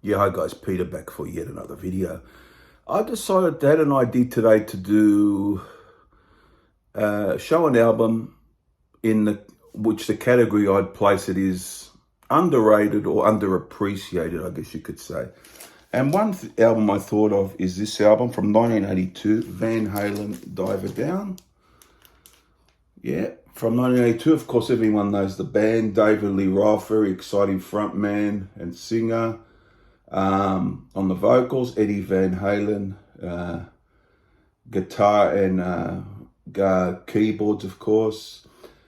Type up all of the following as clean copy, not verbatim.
Yeah, hi guys, Peter back for yet another video. I decided, Dad and I did today, to do show an album in which the category I'd place it is underrated or underappreciated, I guess you could say. And one album I thought of is this album from 1982, Van Halen, Diver Down. Yeah, from 1982, of course, everyone knows the band. David Lee Roth, very exciting frontman and singer. On the vocals, Eddie Van Halen, guitar and keyboards, of course.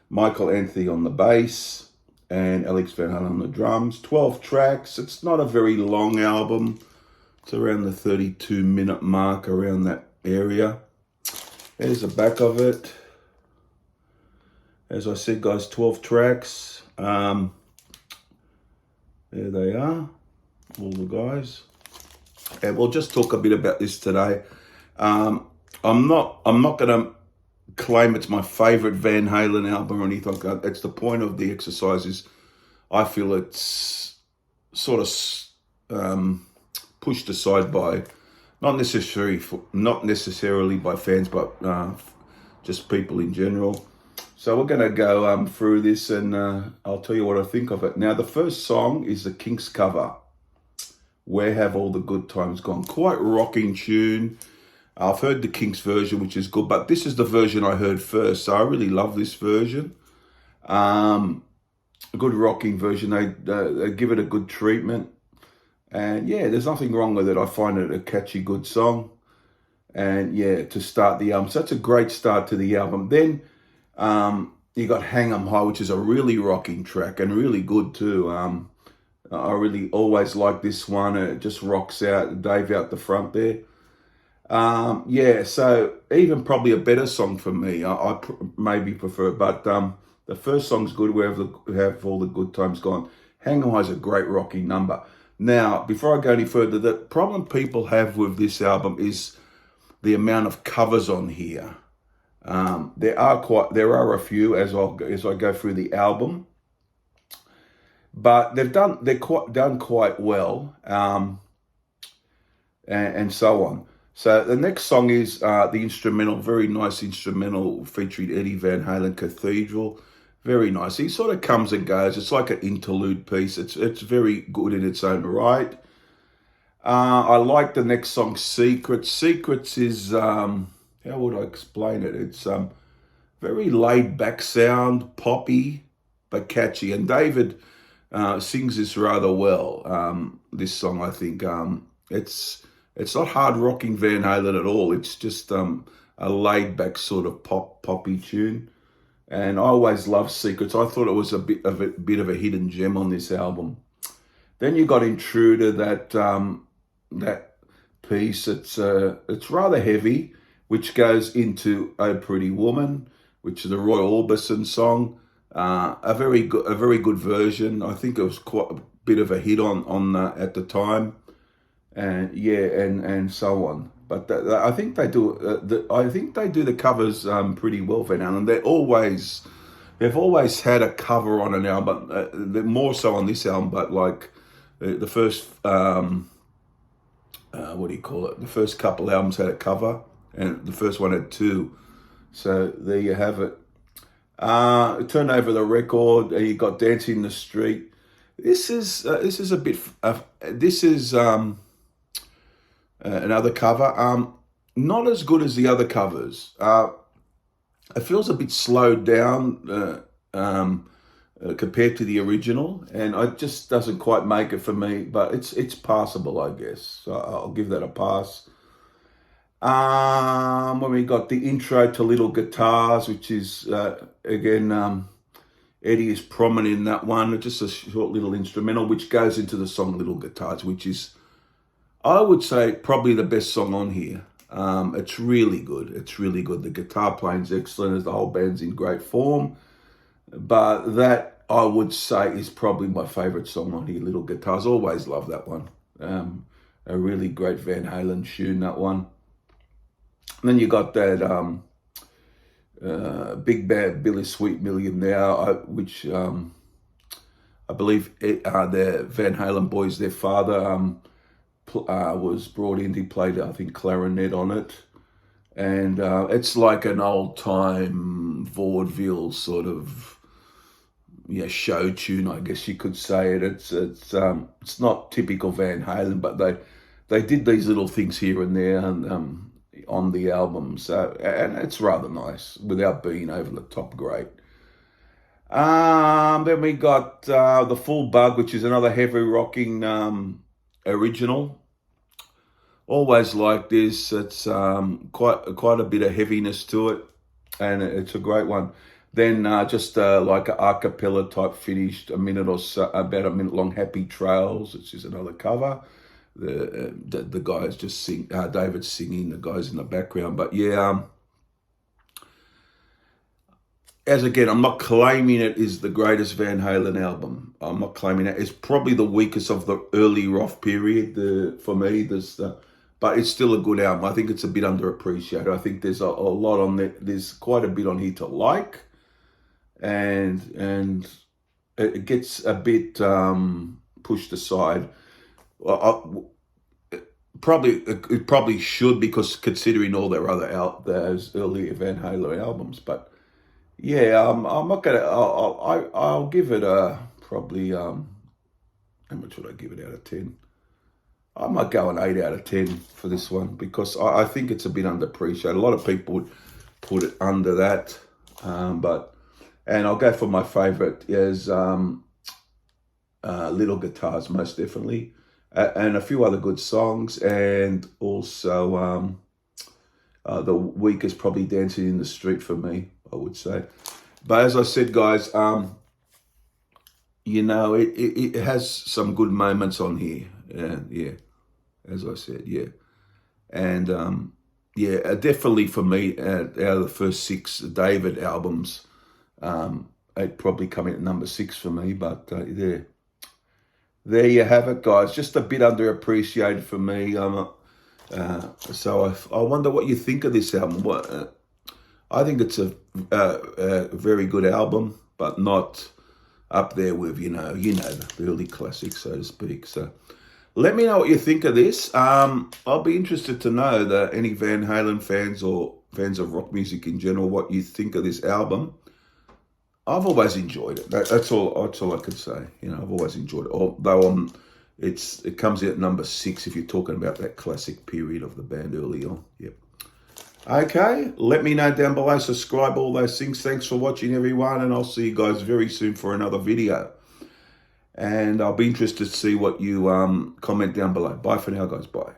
Michael Anthony on the bass, and Alex Van Halen on the drums. 12 tracks. It's not a very long album. It's around the 32-minute mark, around that area. There's the back of it. As I said, guys, 12 tracks. There they are, all the guys. And we'll just talk a bit about this today. I'm not going to claim it's my favorite Van Halen album or anything like that. It's the point of the exercise is I feel it's sort of pushed aside by not necessarily by fans, but just people in general. So we're going to go through this, and I'll tell you what I think of it. Now, the first song is the Kinks cover, Where Have All the Good Times Gone? Quite rocking tune. I've heard the Kinks version, which is good, but this is the version I heard first, so I really love this version. A good rocking version. They give it a good treatment. And yeah, there's nothing wrong with it. I find it a catchy, good song. And yeah, to start the album. So that's a great start to the album. Then you got Hang 'em High, which is a really rocking track and really good too. I really always like this one. It just rocks out, Dave out the front there. Yeah, so even probably a better song for me. I maybe prefer it, but the first song's good, Where Have All the Good Times Gone? Hang 'em High is a great rocking number. Now, before I go any further, the problem people have with this album is the amount of covers on here. There are a few as I go through the album, but they've done quite well, and so on. So the next song is the instrumental, very nice instrumental featuring Eddie Van Halen, Cathedral. Very nice. He sort of comes and goes. It's like an interlude piece. It's very good in its own right. I like the next song, Secrets. Secrets is how would I explain it? It's very laid back sound, poppy, but catchy. And David sings this rather well. This song, I think, it's not hard rocking Van Halen at all. It's just a laid back sort of poppy tune. And I always loved Secrets. I thought it was a bit of a hidden gem on this album. Then you got Intruder, that piece. It's rather heavy, which goes into Oh Pretty Woman, which is the Roy Orbison song. A very good version. I think it was quite a bit of a hit on at the time, and yeah, and so on. But I think they do the covers pretty well, Van Halen. They've always had a cover on an album. They're more so on this album, but like the first what do you call it? The first couple albums had a cover, and the first one had two. So there you have it. Turn Over the Record. You got Dancing in the Street. This is a bit. This is another cover. Not as good as the other covers. It feels a bit slowed down compared to the original, and it just doesn't quite make it for me. But it's passable, I guess. So I'll give that a pass. When we got the intro to Little Guitars, which is again, Eddie is prominent in that one. It's just a short little instrumental, which goes into the song Little Guitars, which is, I would say, probably the best song on here. It's really good. It's really good. The guitar playing's excellent, as the whole band's in great form. But that, I would say, is probably my favorite song on here, Little Guitars. Always love that one. A really great Van Halen tune, that one. And then you got that Big Bad Billy Sweet Millionaire, which I believe the Van Halen boys, their father was brought in. He played, I think, clarinet on it. And it's like an old-time vaudeville sort of show tune, I guess you could say it. It's not typical Van Halen, but they did these little things here and there and on the album. So, and it's rather nice without being over the top great. Then we got The Full Bug, which is another heavy rocking original. Always like this. It's quite a bit of heaviness to it, and it's a great one. Then just like an a cappella type finished, a minute or so, about a minute long. Happy Trails. It's just another cover. The guys just sing. David's singing. The guys in the background. But yeah, as again, I'm not claiming it is the greatest Van Halen album. I'm not claiming that. It's probably the weakest of the early rock period. For me, but it's still a good album. I think it's a bit underappreciated. I think there's a lot on there. There's quite a bit on here to like, and it gets a bit pushed aside. It probably should, because considering all their those early Van Halen albums. But yeah, I'm not gonna. I'll give it a probably. How much would I give it out of 10? I might go an 8 out of 10 for this one, because I think it's a bit underappreciated. A lot of people would put it under that, and I'll go for my favourite is Little Guitars, most definitely, and a few other good songs, and also the weakest probably Dancing in the Street for me, I would say. But as I said, guys, it has some good moments on here, and yeah. As I said, yeah. And, definitely for me, out of the first 6 David albums, it'd probably come in at number 6 for me. But there you have it, guys. Just a bit underappreciated for me. So I wonder what you think of this album. I think it's a very good album, but not up there with, the early classics, so to speak. So let me know what you think of this. I'll be interested to know that any Van Halen fans or fans of rock music in general, what you think of this album. I've always enjoyed it. That's all I can say. I've always enjoyed it. Although it comes in at number 6 if you're talking about that classic period of the band early on. Yep. Okay, let me know down below. Subscribe, all those things. Thanks for watching, everyone, and I'll see you guys very soon for another video. And I'll be interested to see what you comment down below. Bye for now, guys. Bye.